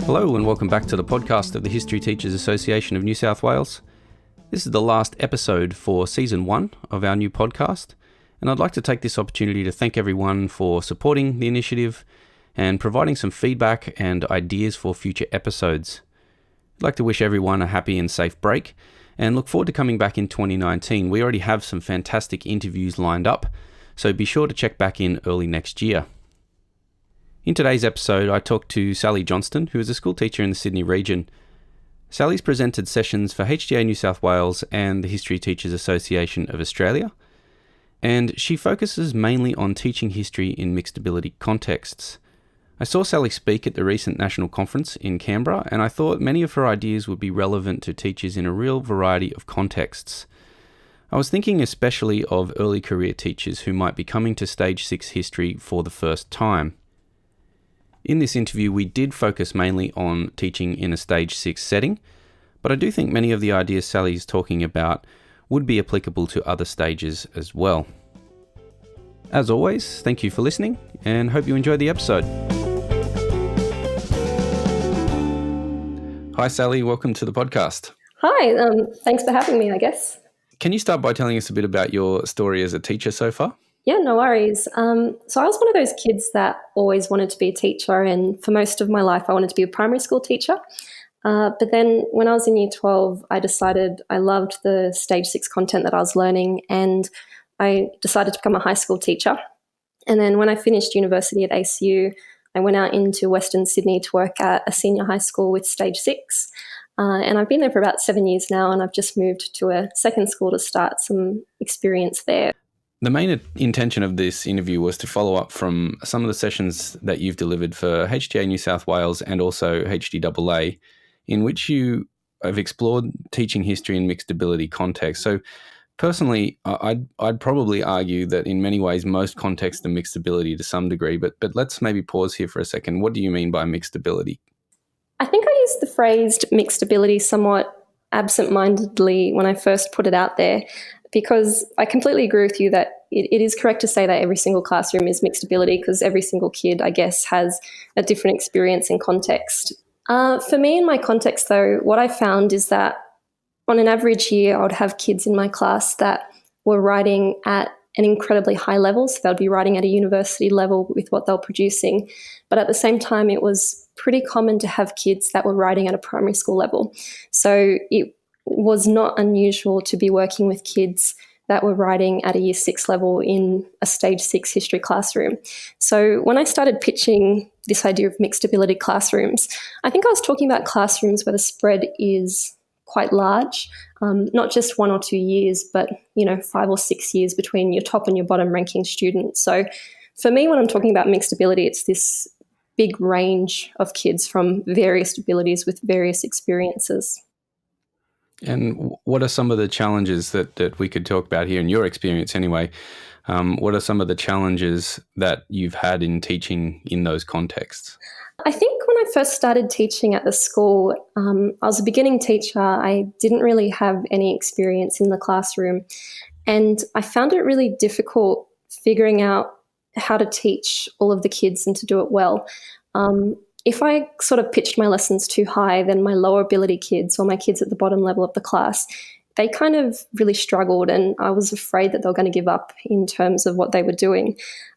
Hello and welcome back to the podcast of the History Teachers Association of New South Wales. This is the last episode for Season 1 of our new podcast, and I'd like to take this opportunity to thank everyone for supporting the initiative and providing some feedback and ideas for future episodes. I'd like to wish everyone a happy and safe break and look forward to coming back in 2019. We already have some fantastic interviews lined up, so be sure to check back in early next year. In today's episode, I talked to Sally Johnstone, who is a school teacher in the Sydney region. Sally's presented sessions for HTA New South Wales and the History Teachers Association of Australia, and she focuses mainly on teaching history in mixed ability contexts. I saw Sally speak at the recent national conference in Canberra, and I thought many of her ideas would be relevant to teachers in a real variety of contexts. I was thinking especially of early career teachers who might be coming to Stage 6 history for the first time. In this interview, we did focus mainly on teaching in a Stage 6 setting, but I do think many of the ideas Sally is talking about would be applicable to other stages as well. As always, thank you for listening and hope you enjoyed the episode. Hi Sally, welcome to the podcast. Hi, thanks for having me, I guess. Can you start by telling us a bit about your story as a teacher so far? Yeah, no worries. So I was one of those kids that always wanted to be a teacher, and for most of my life I wanted to be a primary school teacher. But then when I was in Year 12, I decided I loved the Stage 6 content that I was learning, and I decided to become a high school teacher. And then when I finished university at ACU, I went out into Western Sydney to work at a senior high school with Stage 6. And I've been there for about 7 years now, and I've just moved to a second school to start some experience there. The main intention of this interview was to follow up from some of the sessions that you've delivered for HTA New South Wales and also HDAA, in which you have explored teaching history in mixed ability contexts. So personally, I'd probably argue that in many ways most contexts are mixed ability to some degree, but let's maybe pause here for a second. What do you mean by mixed ability? I think I used the phrase mixed ability somewhat absent-mindedly when I first put it out there, because I completely agree with you that it is correct to say that every single classroom is mixed ability, because every single kid, I guess, has a different experience and context. For me, in my context, though, what I found is that on an average year, I would have kids in my class that were writing at an incredibly high level, so they'll be writing at a university level with what they're producing. But at the same time, it was pretty common to have kids that were writing at a primary school level. So it was not unusual to be working with kids that were writing at a Year 6 level in a Stage 6 history classroom. So when I started pitching this idea of mixed ability classrooms, I think I was talking about classrooms where the spread is quite large, not just 1 or 2 years, but 5 or 6 years between your top and your bottom ranking students. So for me, when I'm talking about mixed ability, it's this big range of kids from various abilities with various experiences. And what are some of the challenges that we could talk about here in your experience anyway? What are some of the challenges that you've had in teaching in those contexts? I think when I first started teaching at the school, I was a beginning teacher. I didn't really have any experience in the classroom, and I found it really difficult figuring out how to teach all of the kids and to do it well. If I sort of pitched my lessons too high, then my lower ability kids or my kids at the bottom level of the class, they kind of really struggled, and I was afraid that they were going to give up in terms of what they were doing.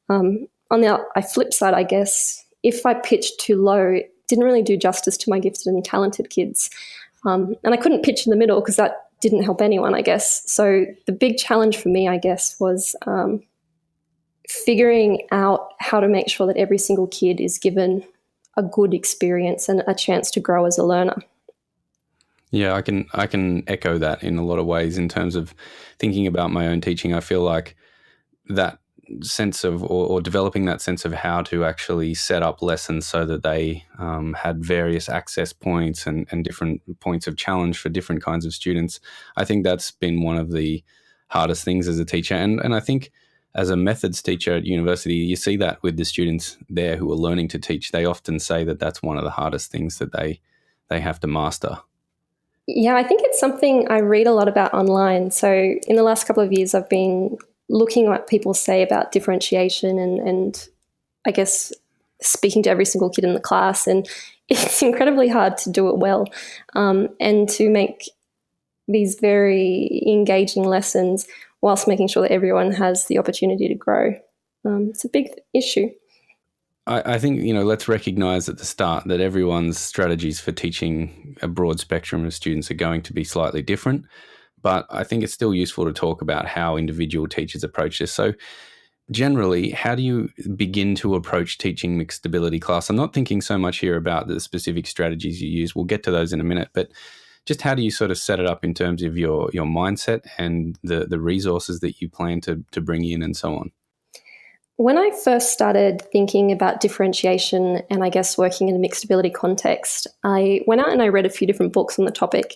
On the flip side, I guess, if I pitched too low, it didn't really do justice to my gifted and talented kids. And I couldn't pitch in the middle because that didn't help anyone, I guess. So the big challenge for me, I guess, was figuring out how to make sure that every single kid is given a good experience and a chance to grow as a learner. Yeah, I can echo that in a lot of ways in terms of thinking about my own teaching. I feel like that sense of, or developing that sense of how to actually set up lessons so that they had various access points and different points of challenge for different kinds of students. I think that's been one of the hardest things as a teacher. And I think as a methods teacher at university, you see that with the students there who are learning to teach. They often say that that's one of the hardest things that they have to master. Yeah, I think it's something I read a lot about online. So in the last couple of years, I've been looking at what people say about differentiation and I guess speaking to every single kid in the class. And it's incredibly hard to do it well and to make these very engaging lessons whilst making sure that everyone has the opportunity to grow. It's a big issue. I think, let's recognize at the start that everyone's strategies for teaching a broad spectrum of students are going to be slightly different. But I think it's still useful to talk about how individual teachers approach this. So generally, how do you begin to approach teaching mixed ability class? I'm not thinking so much here about the specific strategies you use. We'll get to those in a minute, but just how do you sort of set it up in terms of your mindset and the resources that you plan to bring in and so on? When I first started thinking about differentiation and I guess working in a mixed ability context, I went out and I read a few different books on the topic.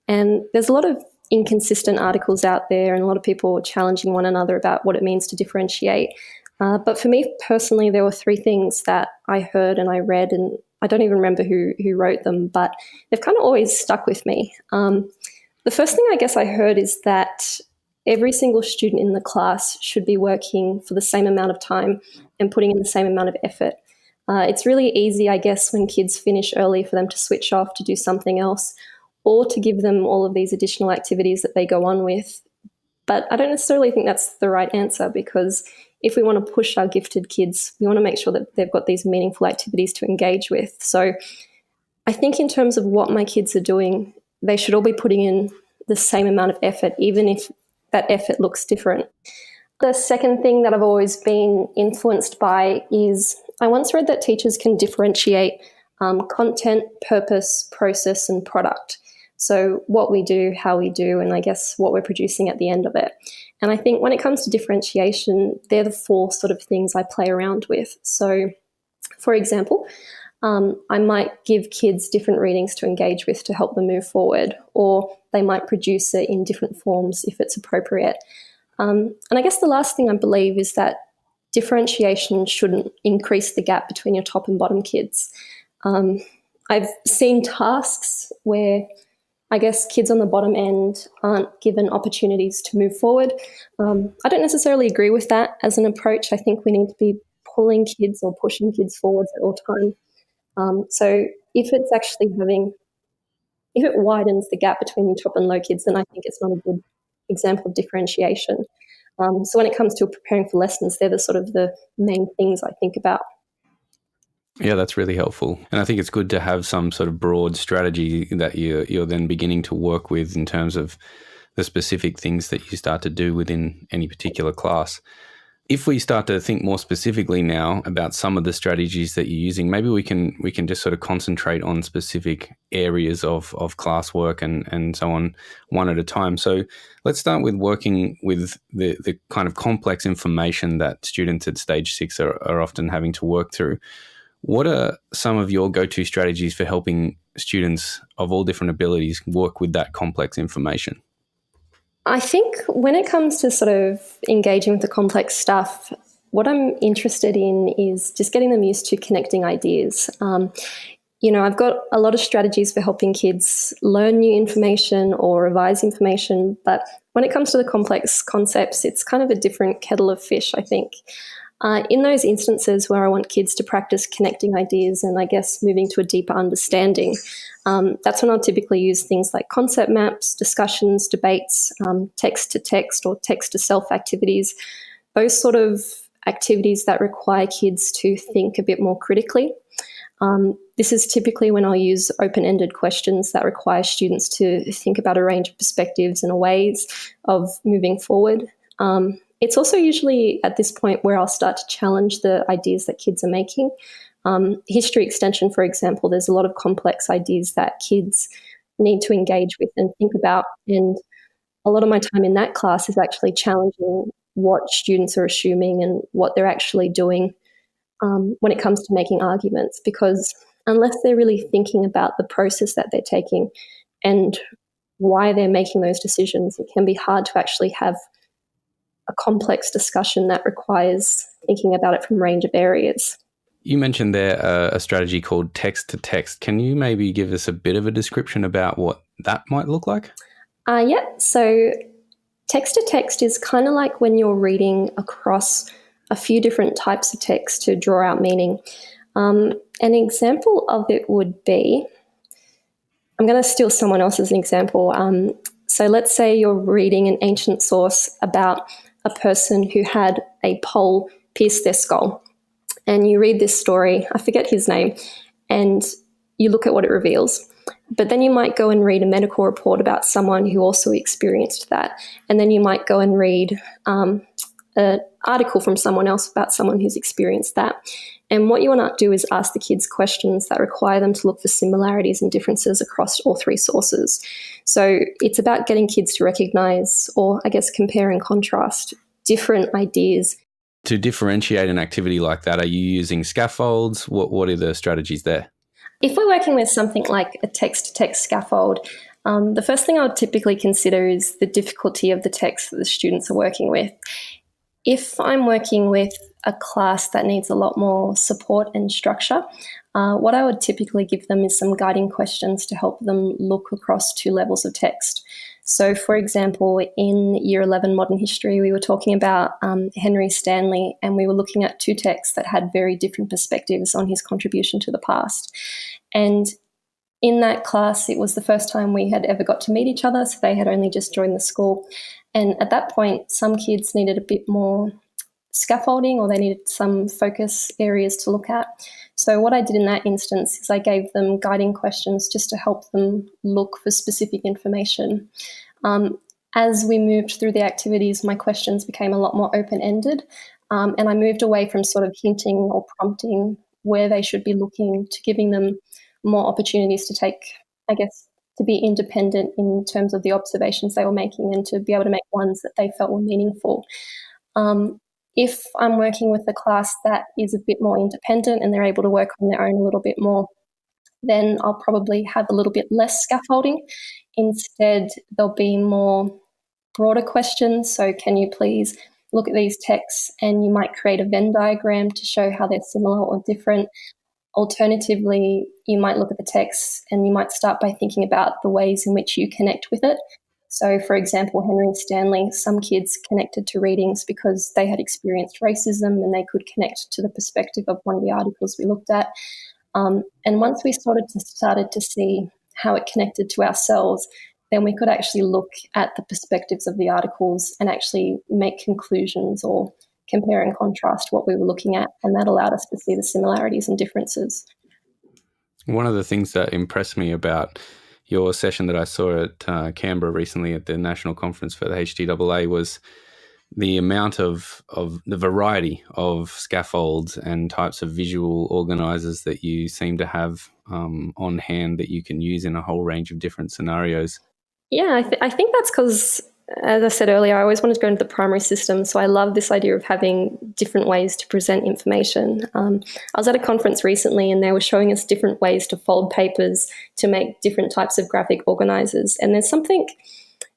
And there's a lot of inconsistent articles out there and a lot of people challenging one another about what it means to differentiate. But for me personally, there were three things that I heard and I read, and I don't even remember who wrote them, but they've kind of always stuck with me. The first thing I guess I heard is that every single student in the class should be working for the same amount of time and putting in the same amount of effort. It's really easy, I guess, when kids finish early for them to switch off to do something else or to give them all of these additional activities that they go on with. But I don't necessarily think that's the right answer, because if we want to push our gifted kids, we want to make sure that they've got these meaningful activities to engage with. So I think in terms of what my kids are doing, they should all be putting in the same amount of effort, even if that effort looks different. The second thing that I've always been influenced by is I once read that teachers can differentiate content, purpose, process, and product. So what we do, how we do, and I guess what we're producing at the end of it. And I think when it comes to differentiation, they're the four sort of things I play around with. So, for example, I might give kids different readings to engage with to help them move forward, or they might produce it in different forms if it's appropriate. And I guess the last thing I believe is that differentiation shouldn't increase the gap between your top and bottom kids. I've seen tasks where I guess kids on the bottom end aren't given opportunities to move forward. I don't necessarily agree with that as an approach. I think we need to be pulling kids or pushing kids forwards at all times. So if it's actually if it widens the gap between the top and low kids, then I think it's not a good example of differentiation. So when it comes to preparing for lessons, they're the sort of the main things I think about. Yeah, that's really helpful. And I think it's good to have some sort of broad strategy that you're then beginning to work with in terms of the specific things that you start to do within any particular class. If we start to think more specifically now about some of the strategies that you're using, maybe we can just sort of concentrate on specific areas of classwork and so on one at a time. So let's start with working with the kind of complex information that students at stage 6 are often having to work through. What are some of your go-to strategies for helping students of all different abilities work with that complex information? I think when it comes to sort of engaging with the complex stuff, what I'm interested in is just getting them used to connecting ideas. I've got a lot of strategies for helping kids learn new information or revise information, but when it comes to the complex concepts, it's kind of a different kettle of fish, I think. In those instances where I want kids to practice connecting ideas and I guess moving to a deeper understanding, that's when I'll typically use things like concept maps, discussions, debates, text to text or text to self activities, those sort of activities that require kids to think a bit more critically. This is typically when I'll use open-ended questions that require students to think about a range of perspectives and ways of moving forward. It's also usually at this point where I'll start to challenge the ideas that kids are making. History extension, for example, there's a lot of complex ideas that kids need to engage with and think about. And a lot of my time in that class is actually challenging what students are assuming and what they're actually doing when it comes to making arguments. Because unless they're really thinking about the process that they're taking and why they're making those decisions, it can be hard to actually have a complex discussion that requires thinking about it from a range of areas. You mentioned there a strategy called text to text. Can you maybe give us a bit of a description about what that might look like? Yeah, so text to text is kind of like when you're reading across a few different types of text to draw out meaning. An example of it would be, I'm going to steal someone else's example. So let's say you're reading an ancient source about a person who had a pole pierce their skull. And you read this story, I forget his name, and you look at what it reveals. But then you might go and read a medical report about someone who also experienced that. And then you might go and read an article from someone else about someone who's experienced that. And what you want to do is ask the kids questions that require them to look for similarities and differences across all three sources. So it's about getting kids to recognize, or I guess compare and contrast, different ideas. To differentiate an activity like that, are you using scaffolds? What are the strategies there? If we're working with something like a text-to-text scaffold, the first thing I would typically consider is the difficulty of the text that the students are working with. If I'm working with a class that needs a lot more support and structure, what I would typically give them is some guiding questions to help them look across two levels of text. So, for example, in Year 11 Modern History, we were talking about Henry Stanley, and we were looking at two texts that had very different perspectives on his contribution to the past. And in that class, it was the first time we had ever got to meet each other, so they had only just joined the school. And at that point, some kids needed a bit more scaffolding, or they needed some focus areas to look at. So what I did in that instance is I gave them guiding questions just to help them look for specific information. As we moved through the activities, my questions became a lot more open-ended, and I moved away from sort of hinting or prompting where they should be looking to giving them more opportunities to take, I guess, to be independent in terms of the observations they were making and to be able to make ones that they felt were meaningful. If I'm working with a class that is a bit more independent and they're able to work on their own a little bit more, then I'll probably have a little bit less scaffolding. Instead, there'll be more broader questions. So can you please look at these texts, and you might create a Venn diagram to show how they're similar or different. Alternatively, you might look at the text and you might start by thinking about the ways in which you connect with it. So, for example, Henry Stanley, some kids connected to readings because they had experienced racism and they could connect to the perspective of one of the articles we looked at. And once we started to see how it connected to ourselves, then we could actually look at the perspectives of the articles and actually make conclusions or compare and contrast what we were looking at. And that allowed us to see the similarities and differences. One of the things that impressed me about your session that I saw at Canberra recently at the National Conference for the HTAA was the amount of the variety of scaffolds and types of visual organisers that you seem to have on hand that you can use in a whole range of different scenarios. Yeah, I think that's because, as I said earlier, I always wanted to go into the primary system. So I love this idea of having different ways to present information. I was at a conference recently and they were showing us different ways to fold papers to make different types of graphic organisers. And there's something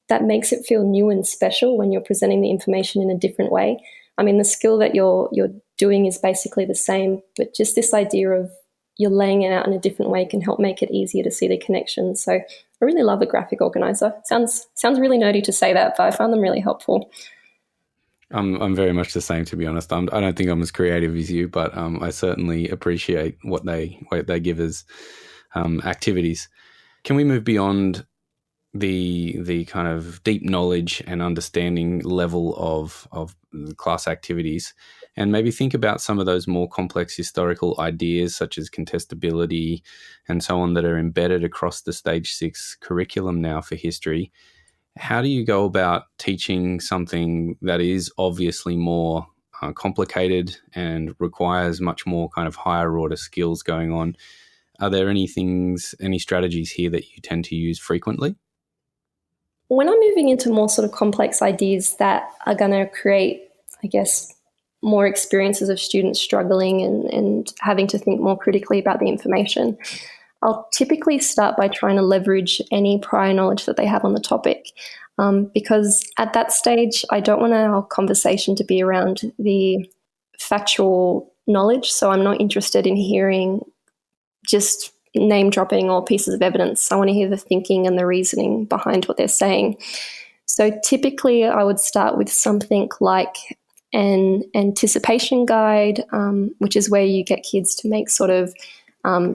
that makes it feel new and special when you're presenting the information in a different way. I mean, the skill that you're doing is basically the same, but just this idea of you're laying it out in a different way can help make it easier to see the connections. So I really love a graphic organizer. Sounds really nerdy to say that, but I found them really helpful. I'm very much the same, to be honest. I don't think I'm as creative as you, but I certainly appreciate what they give as activities. Can we move beyond the kind of deep knowledge and understanding level of class activities, and maybe think about some of those more complex historical ideas such as contestability and so on that are embedded across the Stage 6 curriculum now for history? How do you go about teaching something that is obviously more complicated and requires much more kind of higher order skills going on? Are there any strategies here that you tend to use frequently? When I'm moving into more sort of complex ideas that are going to create, I guess, more experiences of students struggling and having to think more critically about the information, I'll typically start by trying to leverage any prior knowledge that they have on the topic. Because at that stage, I don't want our conversation to be around the factual knowledge. So I'm not interested in hearing just name dropping or pieces of evidence. I want to hear the thinking and the reasoning behind what they're saying. So typically I would start with something like an anticipation guide, which is where you get kids to make sort of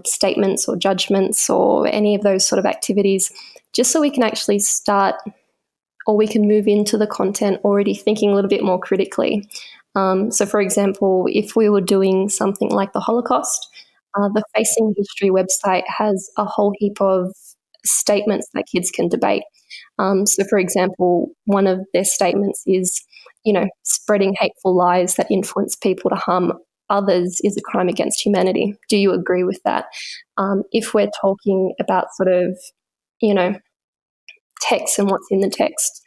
statements or judgments or any of those sort of activities, just so we can actually start, or we can move into the content already thinking a little bit more critically. So for example, if we were doing something like the Holocaust, the Facing History website has a whole heap of statements that kids can debate. So for example, one of their statements is, spreading hateful lies that influence people to harm others is a crime against humanity. Do you agree with that? If we're talking about sort of, text and what's in the text,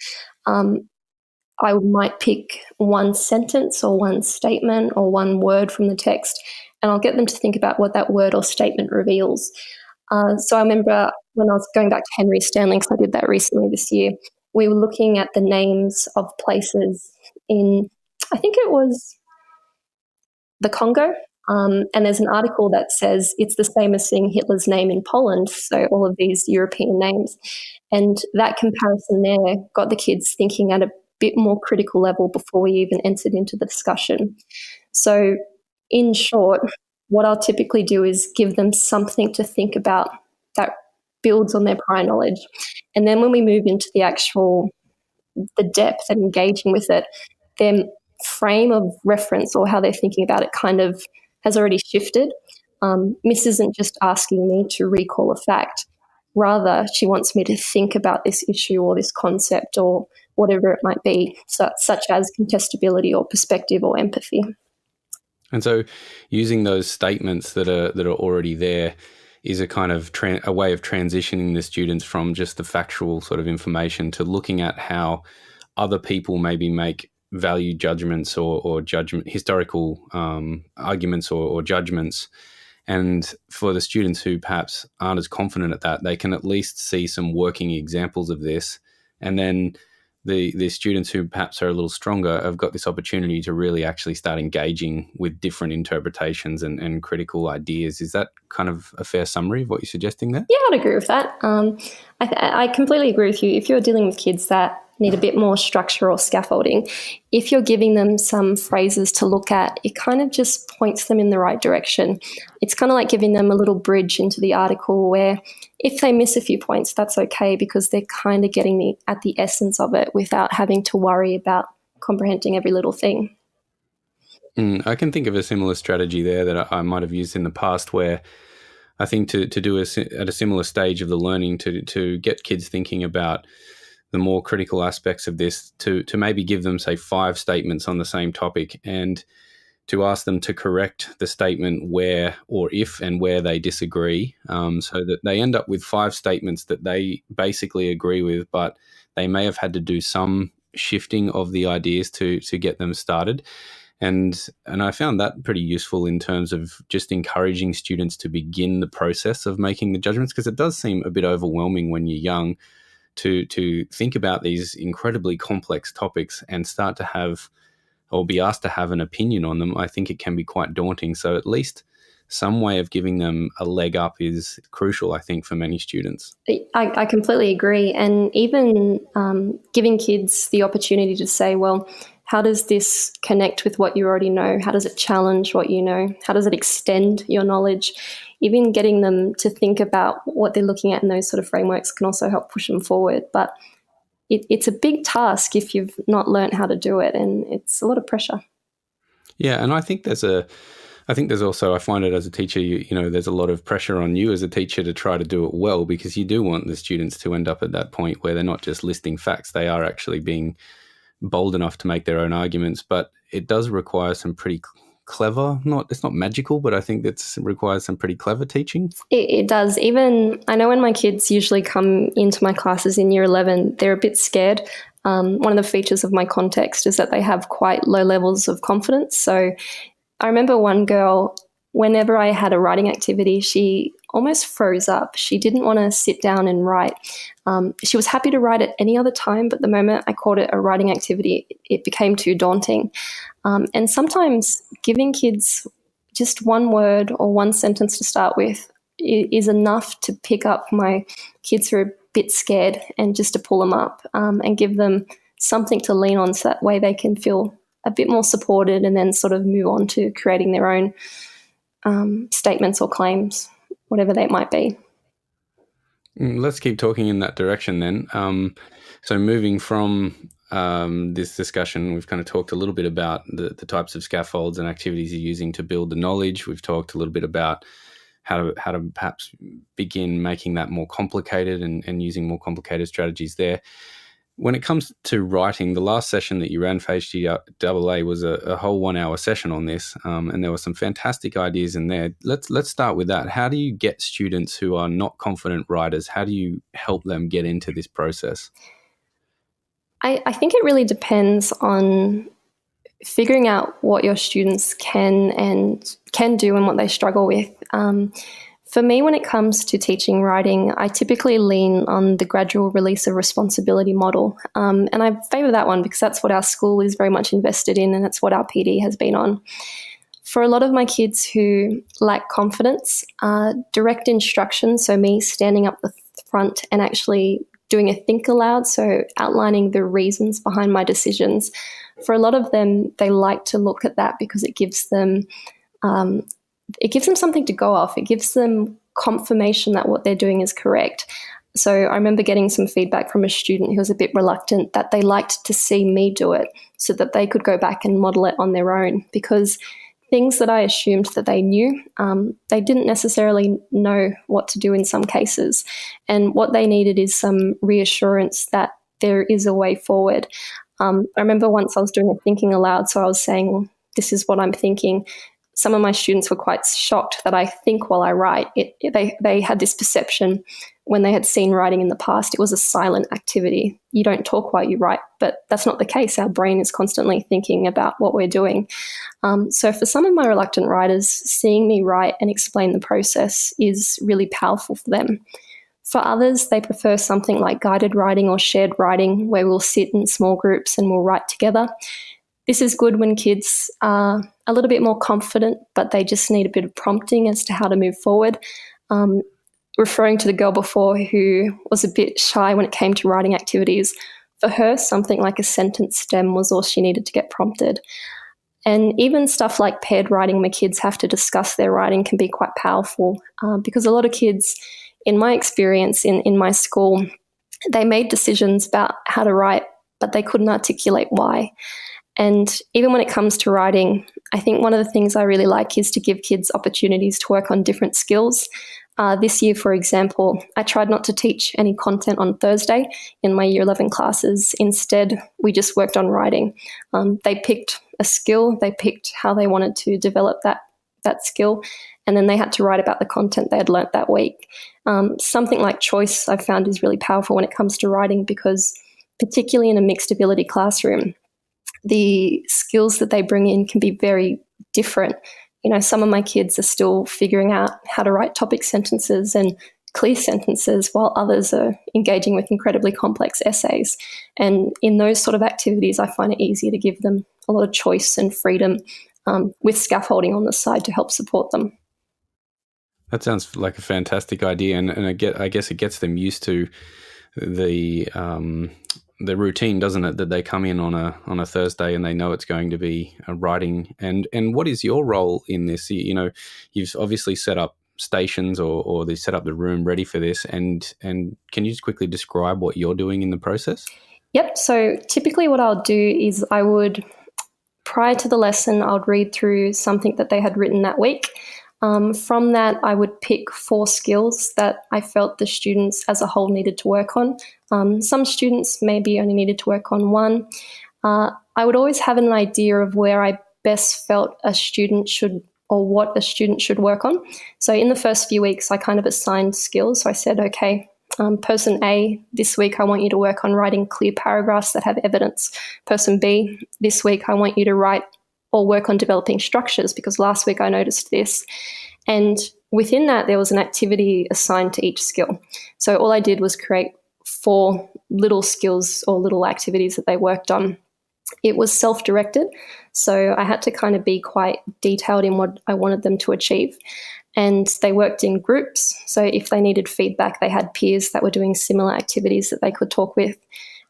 I might pick one sentence or one statement or one word from the text, and I'll get them to think about what that word or statement reveals. So I remember when I was going back to Henry Stanley, because I did that recently this year, we were looking at the names of places in, I think it was the Congo, and there's an article that says it's the same as seeing Hitler's name in Poland, so all of these European names. And that comparison there got the kids thinking at a bit more critical level before we even entered into the discussion. So in short, what I'll typically do is give them something to think about that builds on their prior knowledge. And then when we move into the depth and engaging with it, their frame of reference or how they're thinking about it kind of has already shifted. Miss isn't just asking me to recall a fact. Rather, she wants me to think about this issue or this concept or whatever it might be, such as contestability or perspective or empathy. And so using those statements that are already there is a kind of a way of transitioning the students from just the factual sort of information to looking at how other people maybe make value judgments or historical arguments or judgments. And for the students who perhaps aren't as confident at that, they can at least see some working examples of this. And then the students who perhaps are a little stronger have got this opportunity to really actually start engaging with different interpretations and critical ideas. Is that kind of a fair summary of what you're suggesting there? Yeah, I'd agree with that. I completely agree with you. If you're dealing with kids that need a bit more structure or scaffolding, if you're giving them some phrases to look at, it kind of just points them in the right direction. It's kind of like giving them a little bridge into the article where if they miss a few points, that's okay because they're kind of getting at the essence of it without having to worry about comprehending every little thing. I can think of a similar strategy there that I might have used in the past where I think to do at a similar stage of the learning to get kids thinking about the more critical aspects of this, to maybe give them, say, 5 statements on the same topic and to ask them to correct the statement where or if and where they disagree, so that they end up with 5 statements that they basically agree with, but they may have had to do some shifting of the ideas to get them started. And I found that pretty useful in terms of just encouraging students to begin the process of making the judgments, because it does seem a bit overwhelming when you're young to think about these incredibly complex topics and start to have or be asked to have an opinion on them. I think it can be quite daunting. So at least some way of giving them a leg up is crucial, I think, for many students. I completely agree. And even giving kids the opportunity to say, well, how does this connect with what you already know? How does it challenge what you know? How does it extend your knowledge? Even getting them to think about what they're looking at in those sort of frameworks can also help push them forward. But it's a big task if you've not learned how to do it, and it's a lot of pressure. Yeah, and I think there's also, I find it as a teacher, there's a lot of pressure on you as a teacher to try to do it well, because you do want the students to end up at that point where they're not just listing facts, they are actually being bold enough to make their own arguments. But it does require some pretty clever, it's not magical, but I think it requires some pretty clever teaching. It does. Even I know when my kids usually come into my classes in year 11, they're a bit scared. One of the features of my context is that they have quite low levels of confidence. So I remember one girl, whenever I had a writing activity, she almost froze up. She didn't want to sit down and write. She was happy to write at any other time, but the moment I called it a writing activity, it became too daunting. And sometimes giving kids just one word or one sentence to start with is enough to pick up my kids who are a bit scared and just to pull them up and give them something to lean on, so that way they can feel a bit more supported and then sort of move on to creating their own statements or claims, whatever they might be. Let's keep talking in that direction then. So moving from this discussion, we've kind of talked a little bit about the types of scaffolds and activities you're using to build the knowledge. We've talked a little bit about how to perhaps begin making that more complicated and using more complicated strategies there. When it comes to writing, the last session that you ran for HTA was a whole 1 hour session on this, and there were some fantastic ideas in there. Let's start with that. How do you get students who are not confident writers, how do you help them get into this process? I think it really depends on figuring out what your students can do and what they struggle with. For me, when it comes to teaching writing, I typically lean on the gradual release of responsibility model. And I favour that one because that's what our school is very much invested in, and it's what our PD has been on. For a lot of my kids who lack confidence, direct instruction, so me standing up the front and actually doing a think aloud, so outlining the reasons behind my decisions, for a lot of them, they like to look at that because it gives them something to go off. It gives them confirmation that what they're doing is correct. So I remember getting some feedback from a student who was a bit reluctant that they liked to see me do it so that they could go back and model it on their own, because things that I assumed that they knew, they didn't necessarily know what to do in some cases. And what they needed is some reassurance that there is a way forward. I remember once I was doing a thinking aloud, so I was saying, well, this is what I'm thinking. Some of my students were quite shocked that I think while I write. They had this perception when they had seen writing in the past, it was a silent activity. You don't talk while you write, but that's not the case. Our brain is constantly thinking about what we're doing. So for some of my reluctant writers, seeing me write and explain the process is really powerful for them. For others, they prefer something like guided writing or shared writing, where we'll sit in small groups and we'll write together. This is good when kids are a little bit more confident, but they just need a bit of prompting as to how to move forward. Referring to the girl before who was a bit shy when it came to writing activities, for her, something like a sentence stem was all she needed to get prompted. And even stuff like paired writing where kids have to discuss their writing can be quite powerful, because a lot of kids, in my experience in my school, they made decisions about how to write, but they couldn't articulate why. And even when it comes to writing, I think one of the things I really like is to give kids opportunities to work on different skills. This year, for example, I tried not to teach any content on Thursday in my Year 11 classes. Instead, we just worked on writing. They picked a skill, they picked how they wanted to develop that skill, and then they had to write about the content they had learnt that week. Something like choice I've found is really powerful when it comes to writing, because particularly in a mixed ability classroom, the skills that they bring in can be very different. You know, some of my kids are still figuring out how to write topic sentences and clear sentences, while others are engaging with incredibly complex essays. And in those sort of activities, I find it easier to give them a lot of choice and freedom, with scaffolding on the side to help support them. That sounds like a fantastic idea, and I guess it gets them used to the routine, doesn't it? That they come in on a Thursday and they know it's going to be a writing. And what is your role in this? You know, you've obviously set up stations or they set up the room ready for this. And can you just quickly describe what you're doing in the process? Yep. So typically what I'll do is prior to the lesson, I would read through something that they had written that week. From that, I would pick 4 skills that I felt the students as a whole needed to work on. Some students maybe only needed to work on 1. I would always have an idea of where I best felt a student should, or what a student should work on. So in the first few weeks, I kind of assigned skills. So I said, okay, person A, this week I want you to work on writing clear paragraphs that have evidence. Person B, this week I want you to write or work on developing structures, because last week I noticed this. And within that, there was an activity assigned to each skill. So all I did was create 4 little skills or little activities that they worked on. It was self-directed, so I had to kind of be quite detailed in what I wanted them to achieve. And they worked in groups, so if they needed feedback, they had peers that were doing similar activities that they could talk with.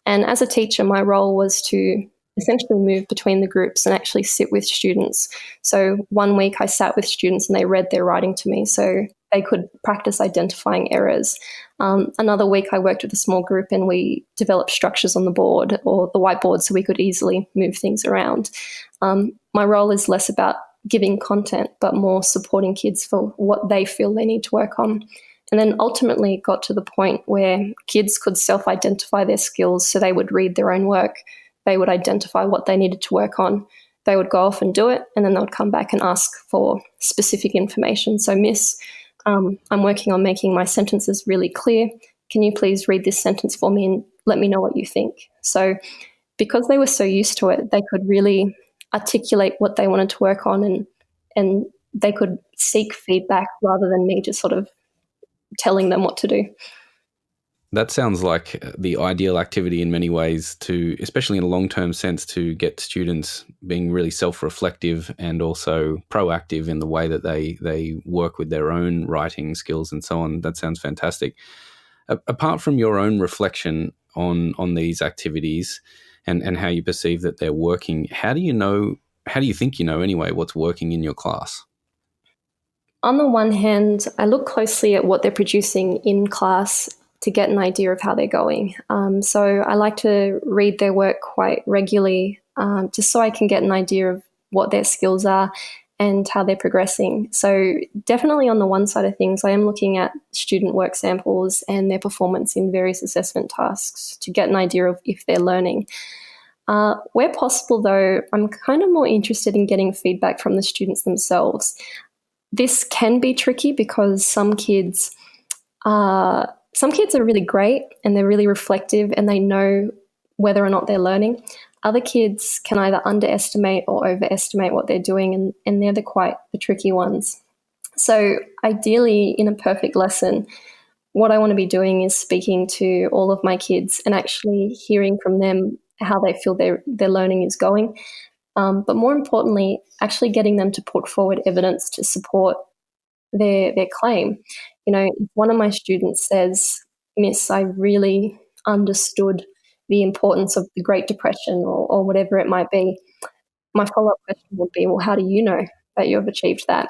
And as a teacher, my role was to essentially move between the groups and actually sit with students. So one week I sat with students and they read their writing to me so they could practice identifying errors. Another week I worked with a small group and we developed structures on the board or the whiteboard so we could easily move things around. My role is less about giving content but more supporting kids for what they feel they need to work on. And then ultimately it got to the point where kids could self-identify their skills, so they would read their own work, they would identify what they needed to work on, they would go off and do it, and then they would come back and ask for specific information. So, Miss, I'm working on making my sentences really clear. Can you please read this sentence for me and let me know what you think? So because they were so used to it, they could really articulate what they wanted to work on, and they could seek feedback rather than me just sort of telling them what to do. That sounds like the ideal activity in many ways to, especially in a long-term sense, to get students being really self-reflective and also proactive in the way that they work with their own writing skills and so on. That sounds fantastic. Apart from your own reflection on these activities and how you perceive that they're working, how do you think you know anyway what's working in your class? On the one hand, I look closely at what they're producing in class to get an idea of how they're going. So I like to read their work quite regularly, just so I can get an idea of what their skills are and how they're progressing. So definitely on the one side of things, I am looking at student work samples and their performance in various assessment tasks to get an idea of if they're learning. Where possible, though, I'm kind of more interested in getting feedback from the students themselves. This can be tricky because some kids are really great and they're really reflective and they know whether or not they're learning. Other kids can either underestimate or overestimate what they're doing, and they're quite the tricky ones. So ideally, in a perfect lesson, what I want to be doing is speaking to all of my kids and actually hearing from them how they feel their learning is going. But more importantly, actually getting them to put forward evidence to support their claim. You know, if one of my students says, "Miss, I really understood the importance of the Great Depression," or whatever it might be, my follow-up question would be, well, how do you know that you've achieved that?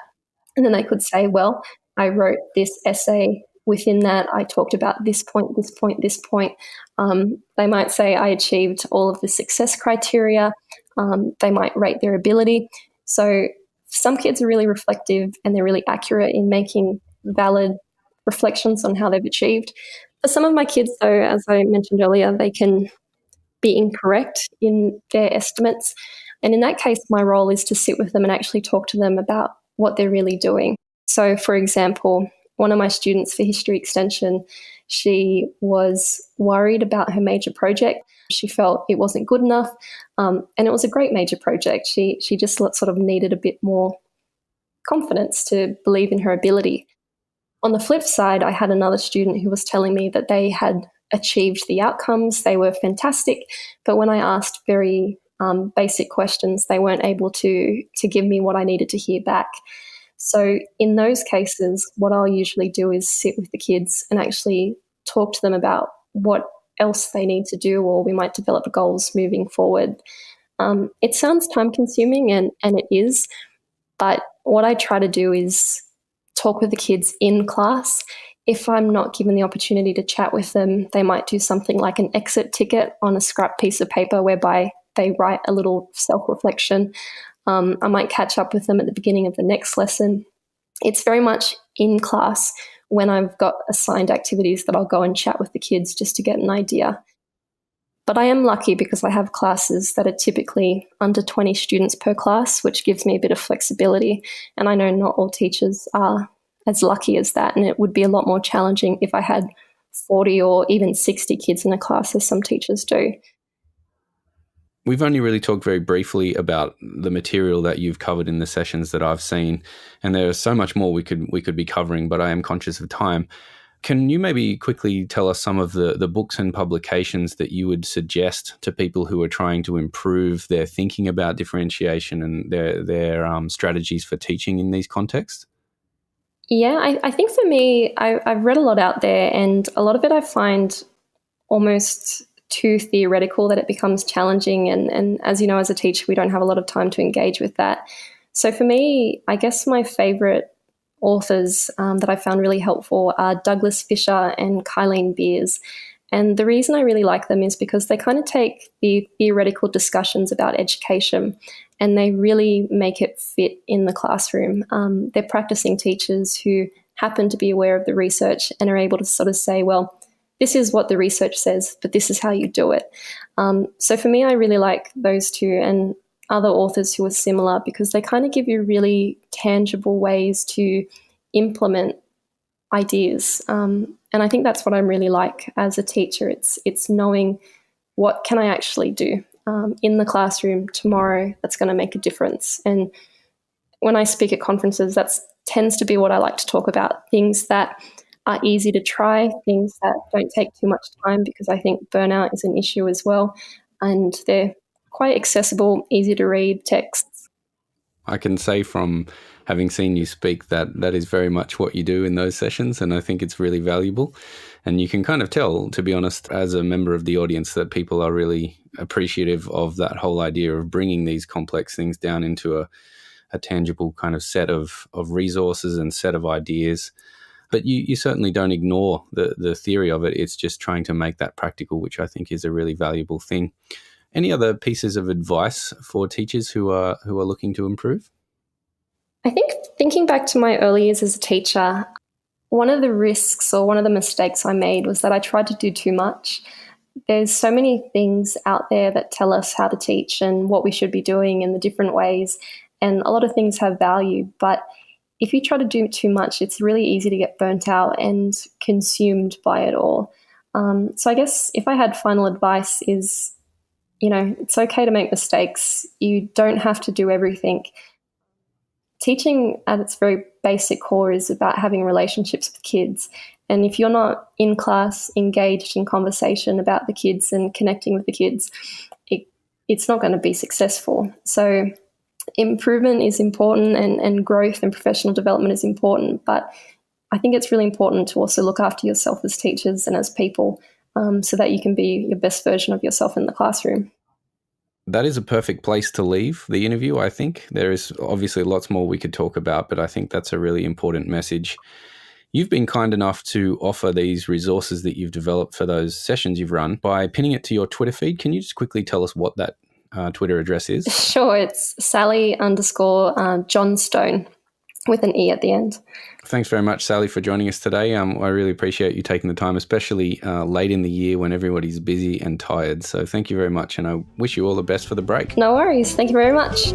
And then they could say, well, I wrote this essay. Within that, I talked about this point, this point, this point. They might say I achieved all of the success criteria. They might rate their ability. So some kids are really reflective and they're really accurate in making valid reflections on how they've achieved. For some of my kids, though, as I mentioned earlier, they can be incorrect in their estimates. And in that case, my role is to sit with them and actually talk to them about what they're really doing. So, for example, one of my students for history extension, she was worried about her major project. She felt it wasn't good enough, and it was a great major project. She just sort of needed a bit more confidence to believe in her ability. On the flip side, I had another student who was telling me that they had achieved the outcomes. They were fantastic, but when I asked very basic questions, they weren't able to give me what I needed to hear back. So in those cases, what I'll usually do is sit with the kids and actually talk to them about what else they need to do, or we might develop goals moving forward. It sounds time-consuming, and it is, but what I try to do is talk with the kids in class. If I'm not given the opportunity to chat with them, they might do something like an exit ticket on a scrap piece of paper whereby they write a little self-reflection. I might catch up with them at the beginning of the next lesson. It's very much in class when I've got assigned activities that I'll go and chat with the kids just to get an idea. But I am lucky because I have classes that are typically under 20 students per class, which gives me a bit of flexibility. And I know not all teachers are as lucky as that, and it would be a lot more challenging if I had 40 or even 60 kids in a class, as some teachers do. We've only really talked very briefly about the material that you've covered in the sessions that I've seen, and there is so much more we could be covering, but I am conscious of time. Can you maybe quickly tell us some of the books and publications that you would suggest to people who are trying to improve their thinking about differentiation and their strategies for teaching in these contexts? Yeah, I think for me, I've read a lot out there, and a lot of it I find almost too theoretical that it becomes challenging. And as you know, as a teacher, we don't have a lot of time to engage with that. So for me, I guess my favorite authors that I found really helpful are Douglas Fisher and Kylene Beers. And the reason I really like them is because they kind of take the theoretical discussions about education and they really make it fit in the classroom. They're practicing teachers who happen to be aware of the research and are able to sort of say, well, this is what the research says, but this is how you do it. So for me, I really like those two and other authors who are similar because they kind of give you really tangible ways to implement ideas. And I think that's what I'm really like as a teacher. It's knowing what can I actually do in the classroom tomorrow that's going to make a difference. And when I speak at conferences, that tends to be what I like to talk about, things that are easy to try, things that don't take too much time because I think burnout is an issue as well. And they're quite accessible, easy to read texts. I can say from having seen you speak that is very much what you do in those sessions, and I think it's really valuable. And you can kind of tell, to be honest, as a member of the audience, that people are really appreciative of that whole idea of bringing these complex things down into a tangible kind of set of resources and set of ideas. But you certainly don't ignore the theory of it. It's just trying to make that practical, which I think is a really valuable thing. Any other pieces of advice for teachers who are looking to improve? I think thinking back to my early years as a teacher, one of the risks or one of the mistakes I made was that I tried to do too much. There's so many things out there that tell us how to teach and what we should be doing in the different ways. And a lot of things have value. But if you try to do too much, it's really easy to get burnt out and consumed by it all. So I guess if I had final advice is, it's okay to make mistakes. You don't have to do everything. Teaching at its very basic core is about having relationships with kids. And if you're not in class engaged in conversation about the kids and connecting with the kids, it's not going to be successful. So improvement is important and growth and professional development is important. But I think it's really important to also look after yourself as teachers and as people so that you can be your best version of yourself in the classroom. That is a perfect place to leave the interview, I think. There is obviously lots more we could talk about, but I think that's a really important message. You've been kind enough to offer these resources that you've developed for those sessions you've run by pinning it to your Twitter feed. Can you just quickly tell us what that Twitter address is? Sure, it's Sally_Johnstone with an E at the end. Thanks very much, Sally, for joining us today. I really appreciate you taking the time, especially late in the year when everybody's busy and tired. So thank you very much, and I wish you all the best for the break. No worries. Thank you very much.